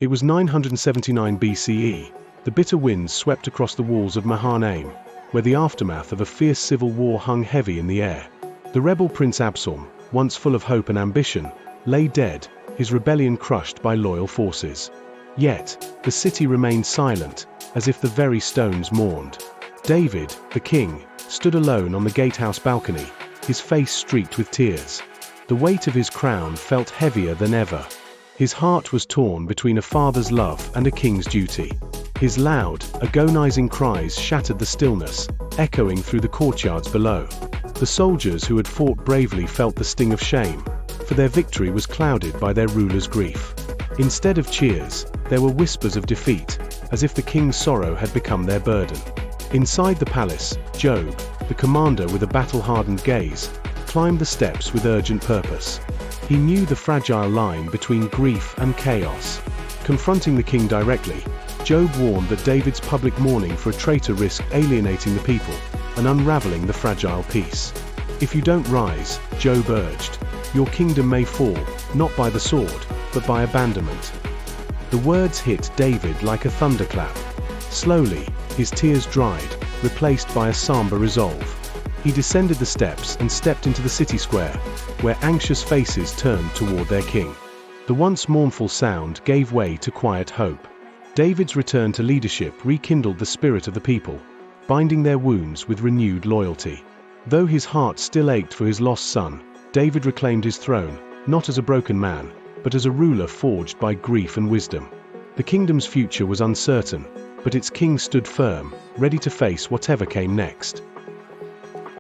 It was 979 BCE. The bitter winds swept across the walls of Mahanaim, where the aftermath of a fierce civil war hung heavy in the air. The rebel prince Absalom, once full of hope and ambition, lay dead, his rebellion crushed by loyal forces. Yet, the city remained silent, as if the very stones mourned. David, the king, stood alone on the gatehouse balcony, his face streaked with tears. The weight of his crown felt heavier than ever. His heart was torn between a father's love and a king's duty. His loud, agonizing cries shattered the stillness, echoing through the courtyards below. The soldiers who had fought bravely felt the sting of shame, for their victory was clouded by their ruler's grief. Instead of cheers, there were whispers of defeat, as if the king's sorrow had become their burden. Inside the palace, Joab, the commander with a battle-hardened gaze, climbed the steps with urgent purpose. He knew the fragile line between grief and chaos. Confronting the king directly, Joab warned that David's public mourning for a traitor risked alienating the people and unraveling the fragile peace. "If you don't rise," Joab urged, "your kingdom may fall, not by the sword, but by abandonment." The words hit David like a thunderclap. Slowly, his tears dried, replaced by a somber resolve. He descended the steps and stepped into the city square, where anxious faces turned toward their king. The once mournful sound gave way to quiet hope. David's return to leadership rekindled the spirit of the people, binding their wounds with renewed loyalty. Though his heart still ached for his lost son, David reclaimed his throne, not as a broken man, but as a ruler forged by grief and wisdom. The kingdom's future was uncertain, but its king stood firm, ready to face whatever came next.